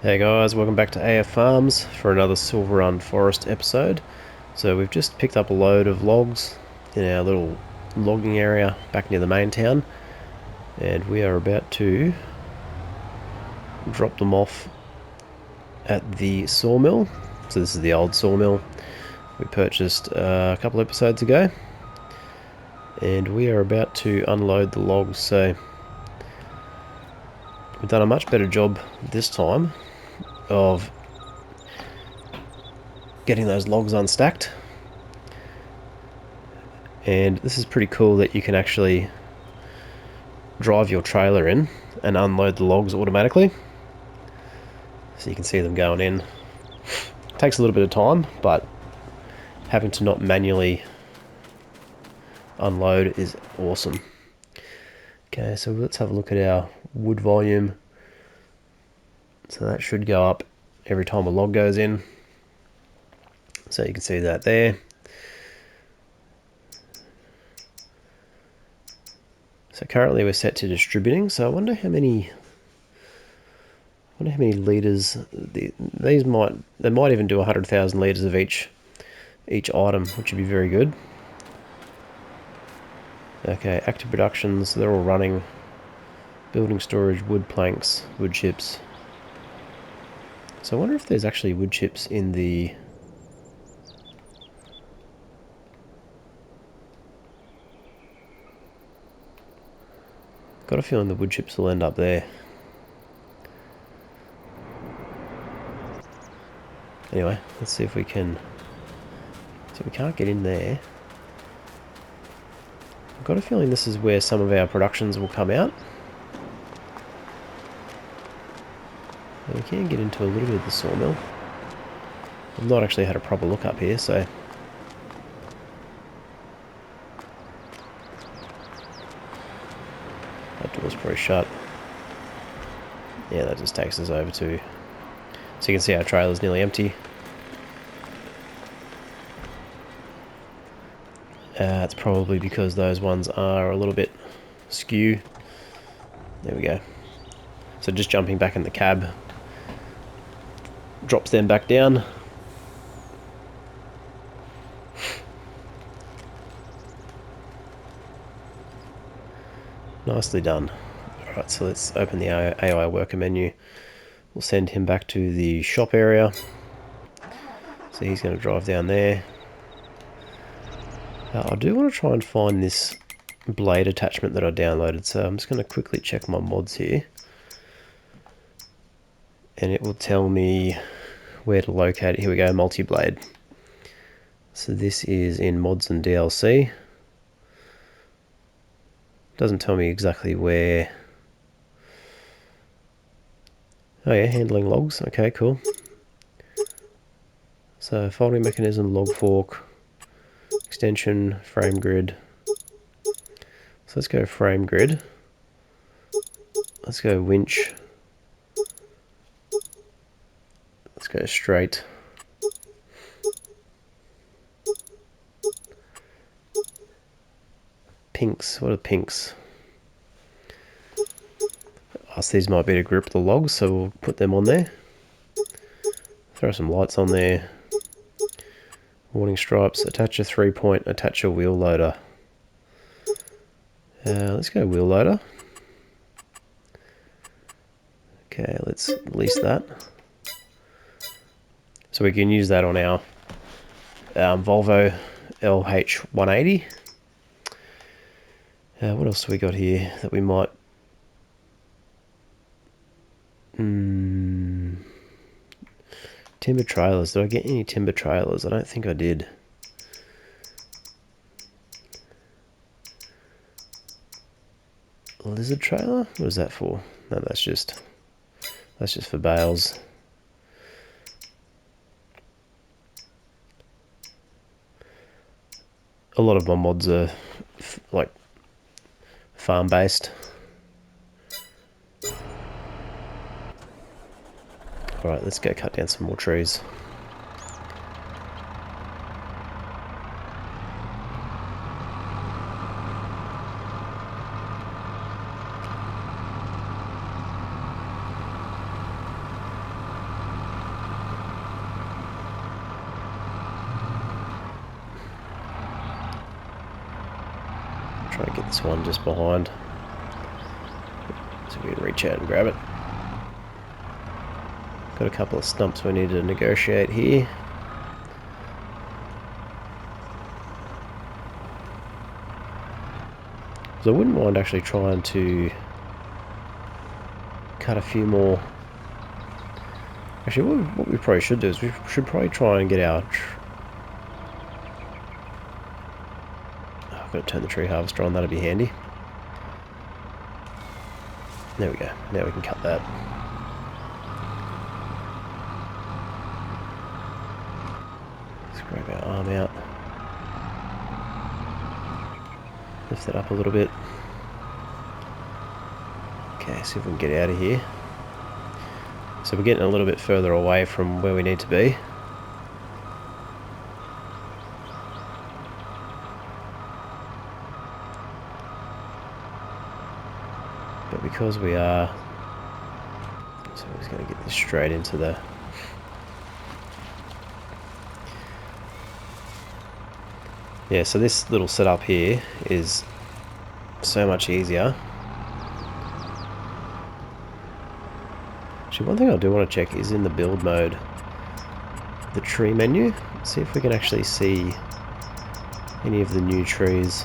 Hey guys, welcome back to AF Farms for another Silverrun Forest episode. So we've just picked up a load of logs in our little logging area back near the main town, and we are about to drop them off at the sawmill. So this is the old sawmill we purchased a couple episodes ago, and we are about to unload the logs. So we've done a much better job this time of getting those logs unstacked. And this is pretty cool that you can actually drive your trailer in and unload the logs automatically. So you can see them going in. It takes a little bit of time, but having to not manually unload is awesome. Okay, so let's have a look at our wood volume. So that should go up every time a log goes in. So you can see that there. So currently we're set to distributing, so I wonder how many litres they might even do 100,000 litres of each item, which would be very good. Okay, active productions, they're all running. Building storage, wood planks, wood chips. So I wonder if there's actually wood chips in the... Got a feeling the wood chips will end up there. Anyway, let's see if we can... So we can't get in there. I've got a feeling this is where some of our productions will come out. We can get into a little bit of the sawmill. I've not actually had a proper look up here, so... That door's probably shut. Yeah, that just takes us over to... So you can see our trailer's nearly empty. It's probably because those ones are a little bit skew. There we go. So just jumping back in the cab drops them back down. Nicely done. Alright, so let's open the AI worker menu. We'll send him back to the shop area. So he's going to drive down there. I do want to try and find this blade attachment that I downloaded, so I'm just going to quickly check my mods here. And it will tell me where to locate it. Here we go, multi-blade. So this is in mods and DLC. Doesn't tell me exactly where. Oh yeah, handling logs. Okay, cool. So folding mechanism, log fork, extension, frame grid. So let's go frame grid. Let's go winch. Let's go straight. Pinks. What are pinks? These might be to grip the logs, so we'll put them on there. Throw some lights on there. Warning stripes. Attach a 3-point. Attach a wheel loader. Let's go wheel loader. Okay, let's release that. So we can use that on our Volvo LH180. What else have we got here that we might... Timber trailers. Did I get any timber trailers? I don't think I did. Lizard trailer? What is that for? No, that's just for bales. A lot of my mods are like farm based. Alright, let's go cut down some more trees. Try and get this one just behind, so we can reach out and grab it. Got a couple of stumps we need to negotiate here. So I wouldn't mind actually trying to cut a few more. Actually, what we probably should do is we should probably try and get our... I've got to turn the tree harvester on, that'd be handy. There we go, now we can cut that. Let's grab our arm out. Lift it up a little bit. Okay, see if we can get out of here. So we're getting a little bit further away from where we need to be. But because we are... So we're just going to get this straight into the... Yeah, so this little setup here is so much easier. Actually, one thing I do want to check is in the build mode, the tree menu. See if we can actually see any of the new trees.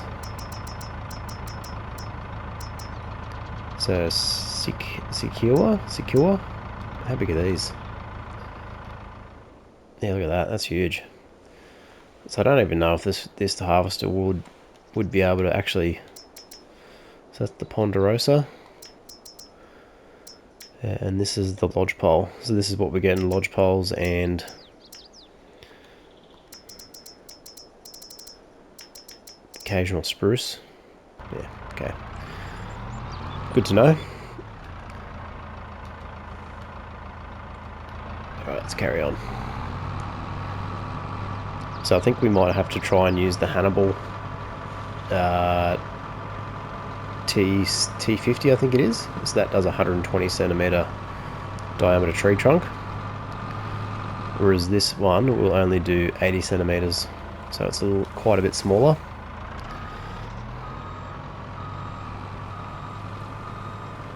So, secure? How big are these? Yeah, look at that. That's huge. So I don't even know if this harvester would be able to actually... So that's the ponderosa. And this is the lodgepole. So this is what we're getting, lodgepoles and occasional spruce. Yeah, okay. Good to know. Alright, let's carry on. So I think we might have to try and use the Hannibal T50, I think it is. So that does 120 centimeter diameter tree trunk, whereas this one will only do 80 centimeters, so it's quite a bit smaller.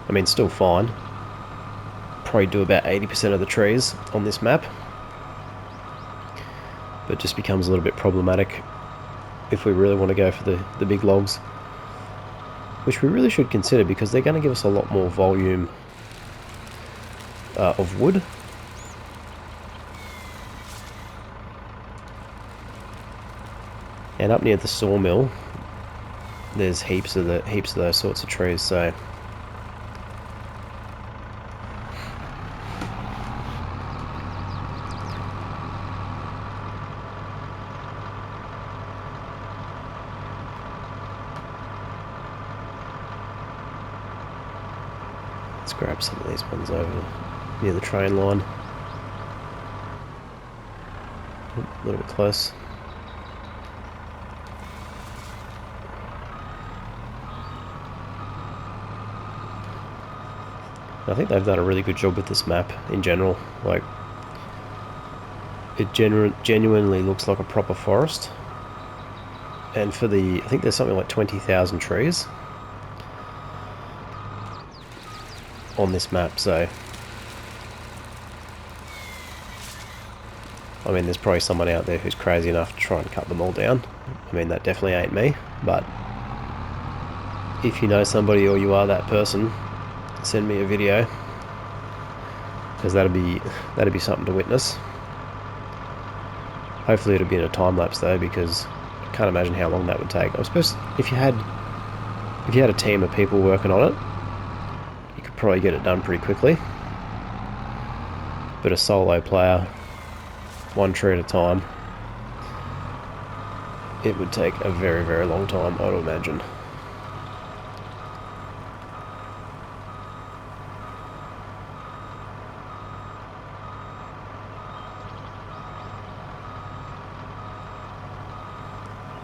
I mean, still fine. Probably do about 80% of the trees on this map, but just becomes a little bit problematic if we really want to go for the big logs, which we really should consider because they're going to give us a lot more volume of wood. And up near the sawmill, there's heaps of those sorts of trees. So let's grab some of these ones over near the train line. A little bit close. I think they've done a really good job with this map in general. Like, it genuinely looks like a proper forest. And for I think there's something like 20,000 trees on this map, so I mean, there's probably someone out there who's crazy enough to try and cut them all down. I mean, that definitely ain't me, but if you know somebody or you are that person, send me a video, because that'd be something to witness. Hopefully it'll be in a time lapse though, because I can't imagine how long that would take. I suppose if you had a team of people working on it, you could probably get it done pretty quickly. But a solo player, one tree at a time, it would take a very, very long time, I would imagine.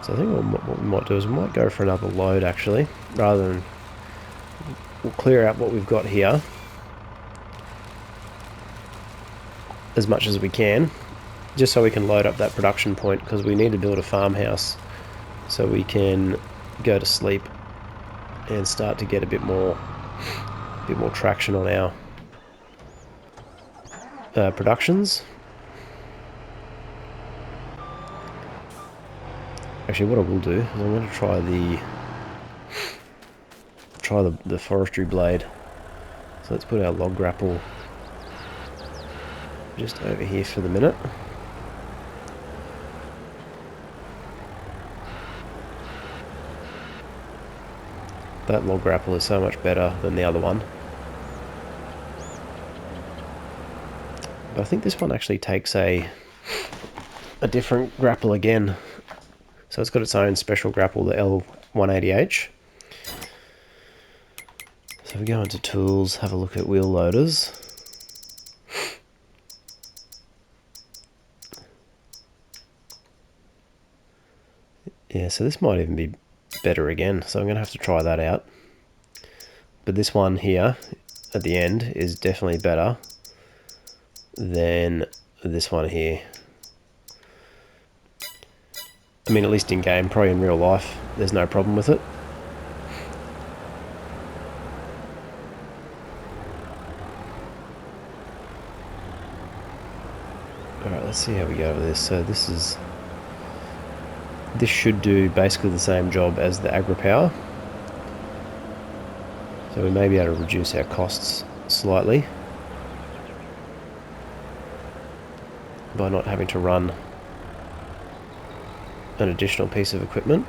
So I think what we might do is we might go for another load actually, rather than, we'll clear out what we've got here as much as we can, just so we can load up that production point, because we need to build a farmhouse so we can go to sleep and start to get a bit more traction on our productions. Actually, what I will do is I'm going to try the forestry blade. So let's put our log grapple just over here for the minute. That log grapple is so much better than the other one. But I think this one actually takes a different grapple again. So it's got its own special grapple, the L180H. So we go into tools, have a look at wheel loaders. Yeah, so this might even be better again, so I'm going to have to try that out. But this one here at the end is definitely better than this one here. I mean, at least in game, probably in real life, there's no problem with it. Alright, let's see how we go with this. So this should do basically the same job as the agri-power. So we may be able to reduce our costs slightly by not having to run an additional piece of equipment.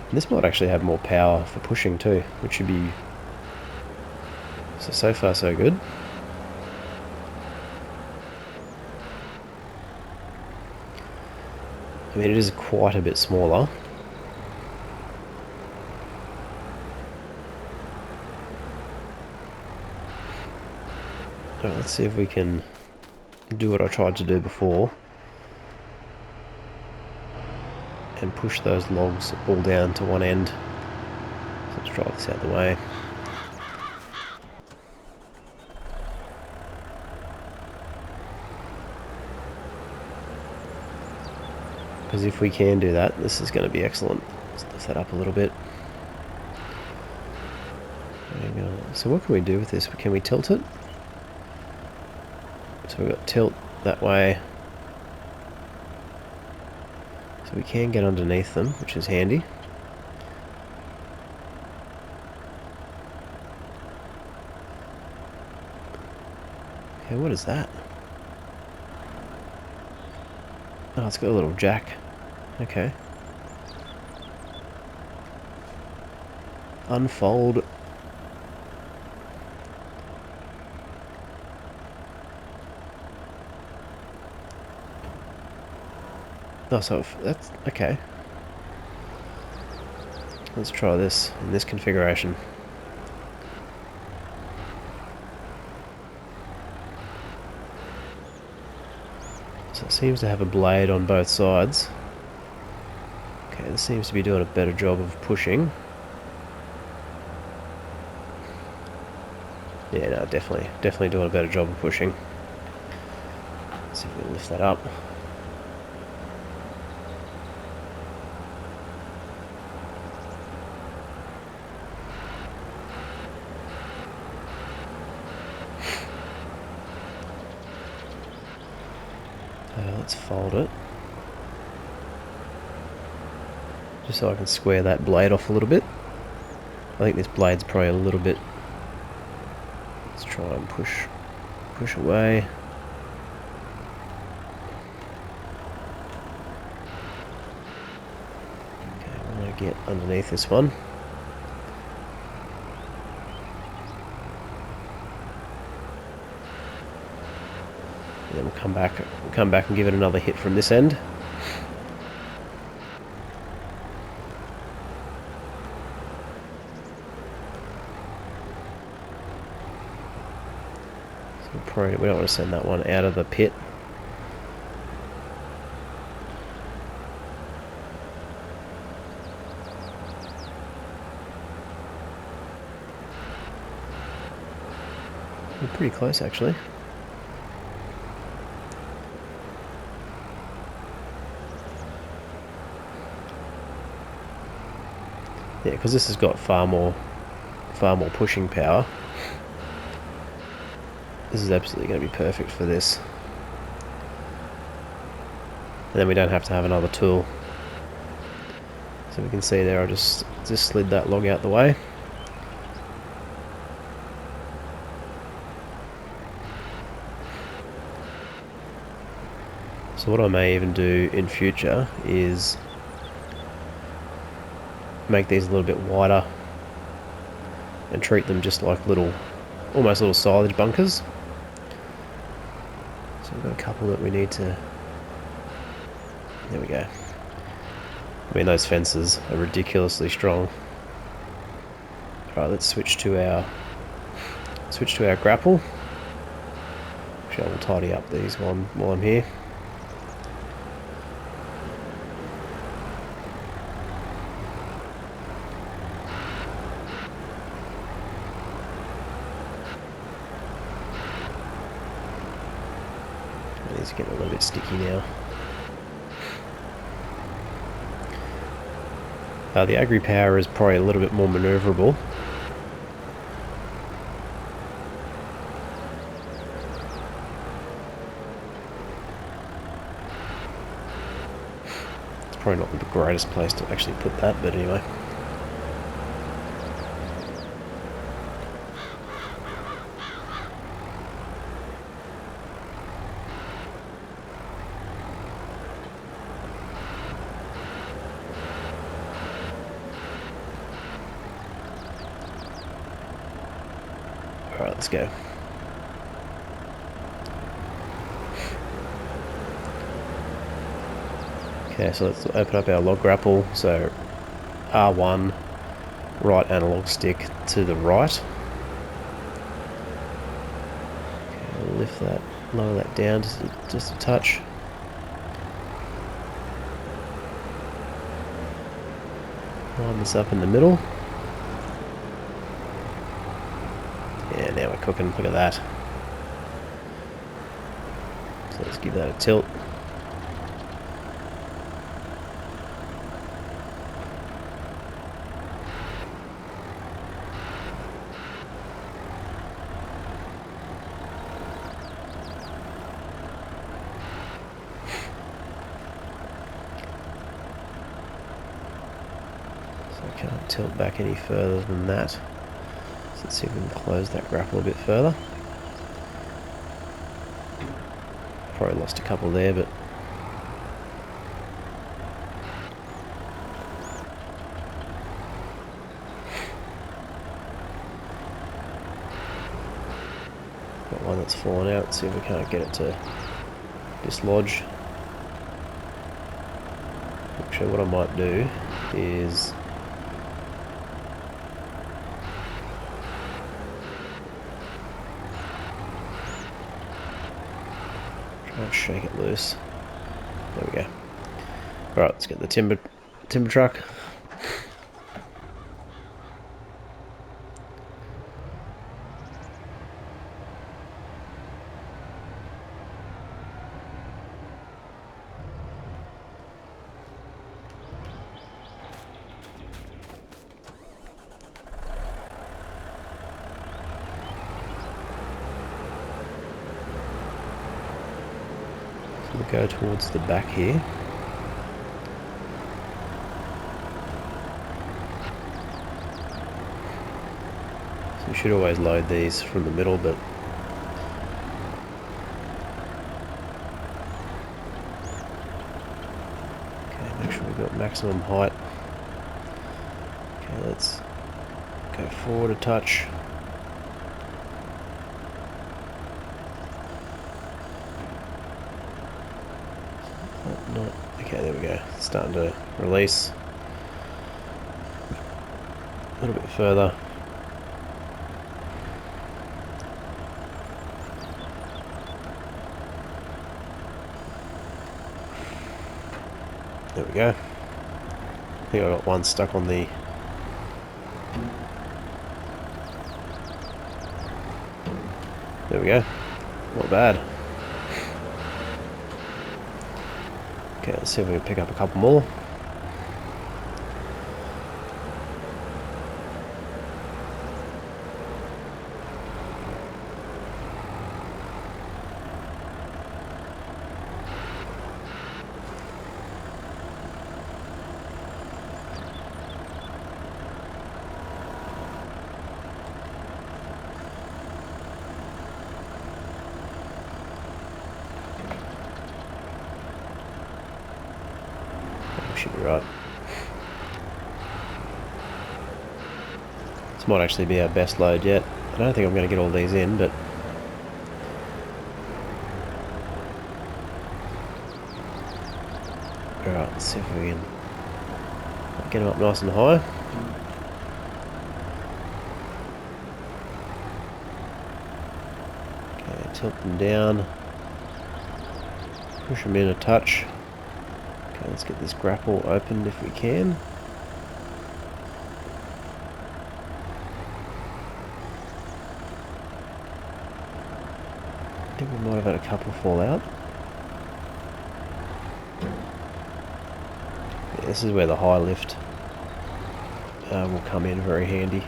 And this might actually have more power for pushing too, which should be... So far so good. I mean, it is quite a bit smaller. Alright, let's see if we can do what I tried to do before and push those logs all down to one end. So let's drive this out of the way. Because if we can do that, this is going to be excellent. Let's lift that up a little bit. So what can we do with this? Can we tilt it? So we've got tilt that way. So we can get underneath them, which is handy. Okay, what is that? Oh, it's got a little jack. Okay. Unfold. Oh, so that's okay. Let's try this in this configuration. So it seems to have a blade on both sides. Okay, this seems to be doing a better job of pushing. Yeah, no, definitely doing a better job of pushing. Let's see if we can lift that up. Let's fold it. Just so I can square that blade off a little bit. I think this blade's probably a little bit... Let's try and push away. Okay, I'm going to get underneath this one. And then we'll come back and give it another hit from this end. We don't want to send that one out of the pit. We're pretty close actually. Yeah, because this has got far more pushing power. This is absolutely going to be perfect for this. And then we don't have to have another tool. So we can see there, I just slid that log out the way. So what I may even do in future is make these a little bit wider and treat them just like almost little silage bunkers. So we've got a couple that we need to... There we go. I mean, those fences are ridiculously strong. Alright, let's switch to our grapple. Actually, I will tidy up these while I'm here. These are getting a little bit sticky now. The agri power is probably a little bit more manoeuvrable. It's probably not the greatest place to actually put that, but anyway. Alright, let's go. Okay, so let's open up our log grapple. So R1, right analog stick to the right. Okay, lift that, lower that down just a touch. Line this up in the middle. Yeah, now we're cooking, look at that. So let's give that a tilt. So I can't tilt back any further than that. So let's see if we can close that grapple a bit further. Probably lost a couple there, but got one that's fallen out. Let's see if we can't get it to dislodge. Actually, what I might do is try and shake it loose. There we go. Alright, let's get the timber truck. So we'll go towards the back here. So we should always load these from the middle, but okay, make sure we've got maximum height. Okay, let's go forward a touch. Not, okay, there we go. It's starting to release a little bit further. There we go. I think I got one stuck on the... There we go. Not bad. Okay, let's see if we can pick up a couple more. should be right. This might actually be our best load yet. I don't think I'm going to get all these in, but... Alright, let's see if we can get them up nice and high. Okay, tilt them down. Push them in a touch. Okay, let's get this grapple opened if we can. I think we might have had a couple fall out. Yeah, this is where the high lift will come in very handy.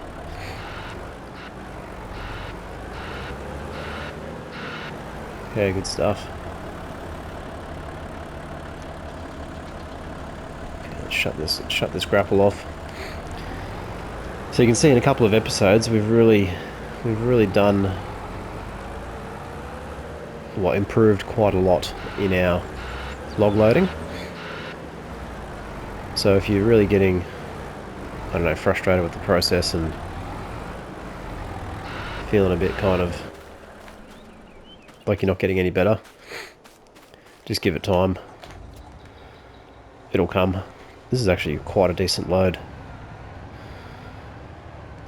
Okay, good stuff. Okay, let's shut this grapple off. So you can see in a couple of episodes we've really done improved quite a lot in our log loading. So if you're really getting, I don't know, frustrated with the process and feeling a bit kind of like you're not getting any better, just give it time. It'll come. This is actually quite a decent load.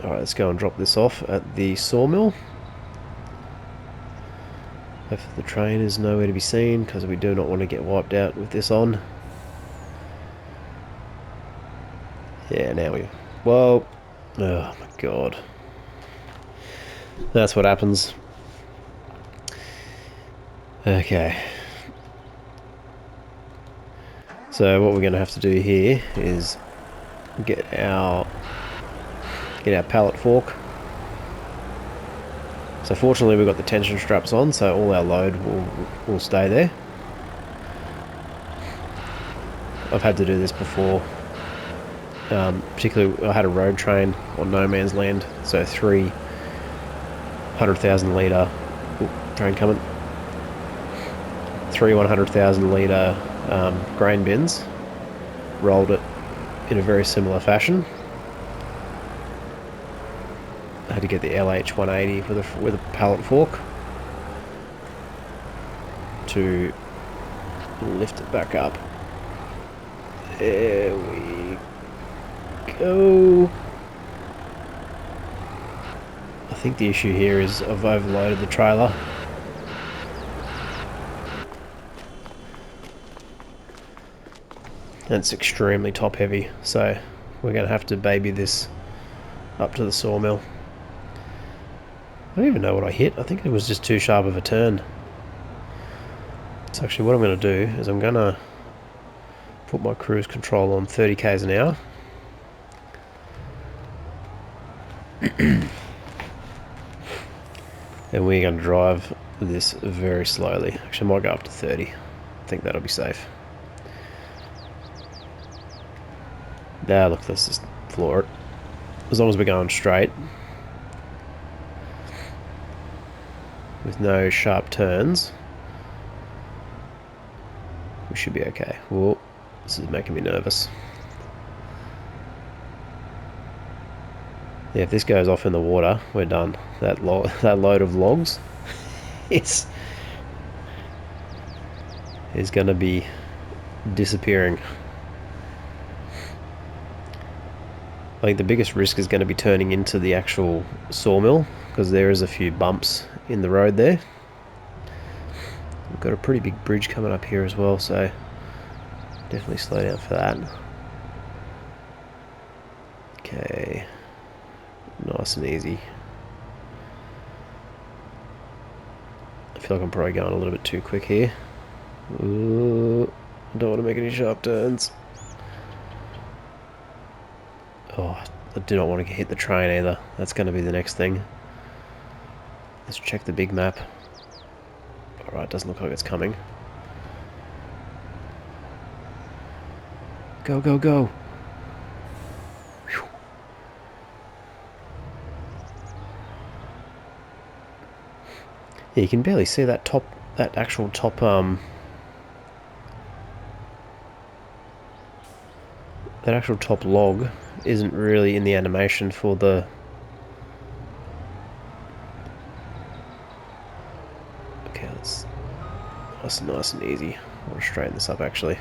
Alright, let's go and drop this off at the sawmill. Hopefully the train is nowhere to be seen, because we do not want to get wiped out with this on. Yeah, now we... Whoa! Oh my god. That's what happens. Okay. So what we're going to have to do here is get our pallet fork. So fortunately we've got the tension straps on, so all our load will stay there. I've had to do this before. Particularly, I had a road train on no man's land, so 100,000 litre train coming. 3 100,000 litre grain bins. Rolled it in a very similar fashion. I had to get the LH180 with a pallet fork to lift it back up. There we go. I think the issue here is I've overloaded the trailer. And it's extremely top heavy, so we're going to have to baby this up to the sawmill. I don't even know what I hit. I think it was just too sharp of a turn. So actually what I'm going to do is I'm going to put my cruise control on 30 k's an hour. And we're going to drive this very slowly. Actually I might go up to 30. I think that'll be safe. Now look, let's just floor it. As long as we're going straight, with no sharp turns, we should be okay. Whoa, this is making me nervous. Yeah, if this goes off in the water, we're done. That load of logs is going to be disappearing. I think the biggest risk is going to be turning into the actual sawmill, because there is a few bumps in the road there. We've got a pretty big bridge coming up here as well, so definitely slow down for that. Okay, nice and easy. I feel like I'm probably going a little bit too quick here. Ooh, I don't want to make any sharp turns. Oh, I do not want to hit the train either. That's going to be the next thing. Let's check the big map. Alright, doesn't look like it's coming. Go, go, go! Whew. Yeah, you can barely see that actual top that actual top log isn't really in the animation for the... Okay, that's nice and easy. I want to straighten this up actually.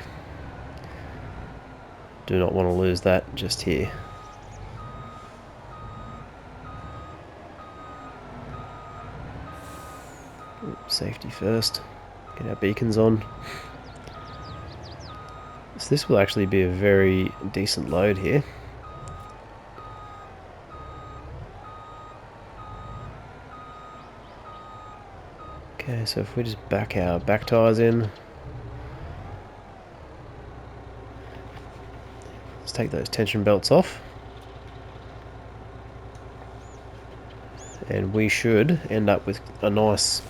Do not want to lose that just here. Safety first. Get our beacons on. So this will actually be a very decent load here. Okay, so if we just back our back tyres in. Let's take those tension belts off. And we should end up with a nice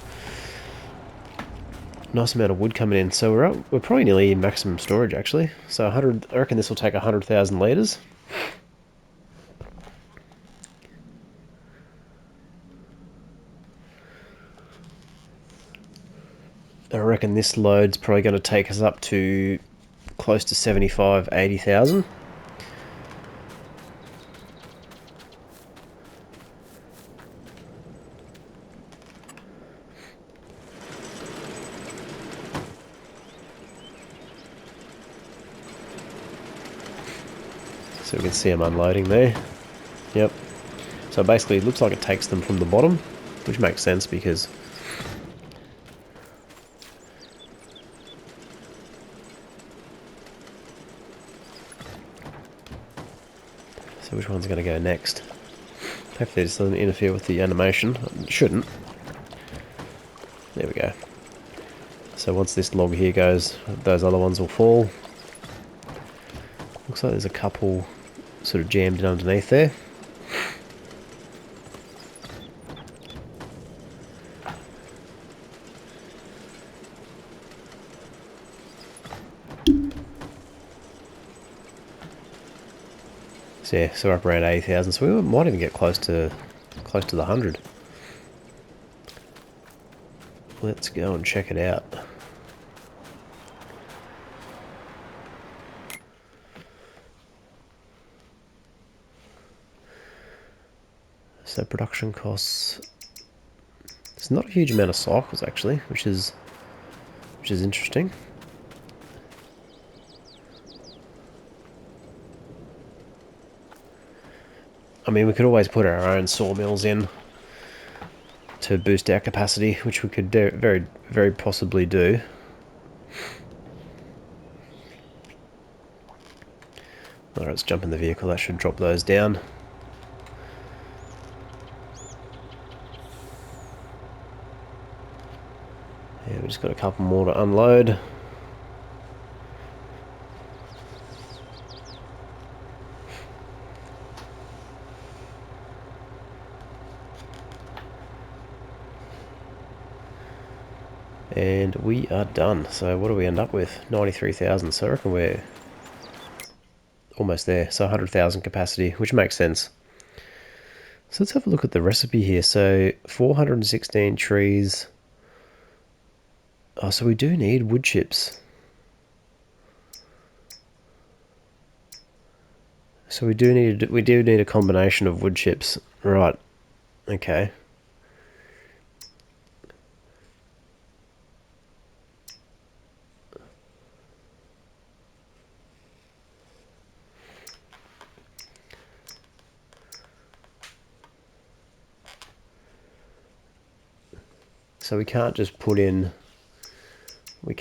amount of wood coming in. So we're probably nearly in maximum storage actually. So 100, I reckon this will take 100,000 litres. I reckon this load's probably going to take us up to close to 75, 80,000. So we can see them unloading there. Yep. So basically it looks like it takes them from the bottom, which makes sense because so which one's going to go next? Hopefully this doesn't interfere with the animation. It shouldn't. There we go. So once this log here goes, those other ones will fall. Looks like there's a couple sort of jammed in underneath there. So yeah, so we're up around 80,000, so we might even get close to the 100. Let's go and check it out. So production costs, it's not a huge amount of cycles actually, which is interesting. I mean, we could always put our own sawmills in to boost our capacity, which we could very possibly do. Alright, let's jump in the vehicle, that should drop those down. Yeah, we just got a couple more to unload. And we are done. So what do we end up with? 93,000. So I reckon we're almost there. So 100,000 capacity, which makes sense. So let's have a look at the recipe here. So 416 trees. Oh, so we do need wood chips. So we do need a combination of wood chips. Right. Okay. So we can't just put in I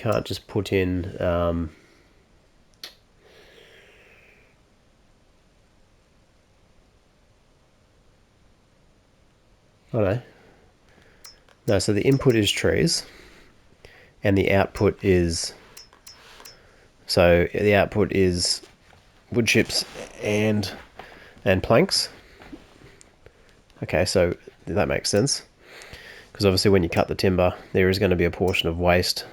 don't know. No, so the input is trees and the output is wood chips and planks. Okay, so that makes sense. Because obviously when you cut the timber, there is going to be a portion of waste.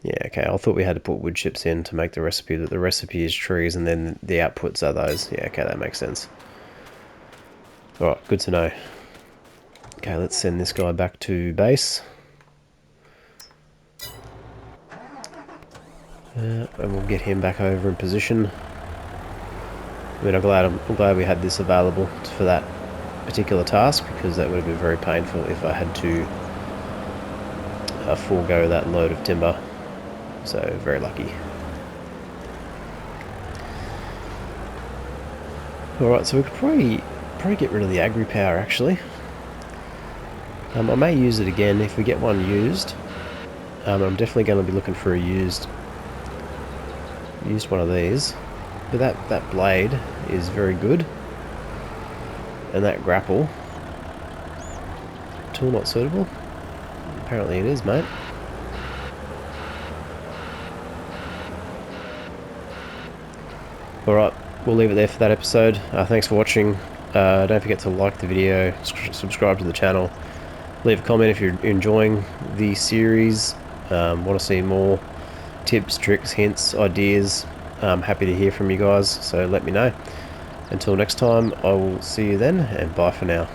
Yeah, okay, I thought we had to put wood chips in to make the recipe, that the recipe is trees and then the outputs are those. Yeah, okay, that makes sense. Alright, good to know. Okay, let's send this guy back to base. And we'll get him back over in position. I mean, I'm glad we had this available for that particular task, because that would have been very painful if I had to forego that load of timber. So very lucky. Alright, so we could probably get rid of the agri power actually. I may use it again if we get one used. I'm definitely going to be looking for a used one of these. But that blade is very good. And that grapple. Tool not suitable? Apparently it is, mate. Alright, we'll leave it there for that episode. Thanks for watching. Don't forget to like the video, subscribe to the channel, leave a comment if you're enjoying the series, want to see more tips, tricks, hints, ideas. I'm happy to hear from you guys, so let me know. Until next time, I will see you then, and bye for now.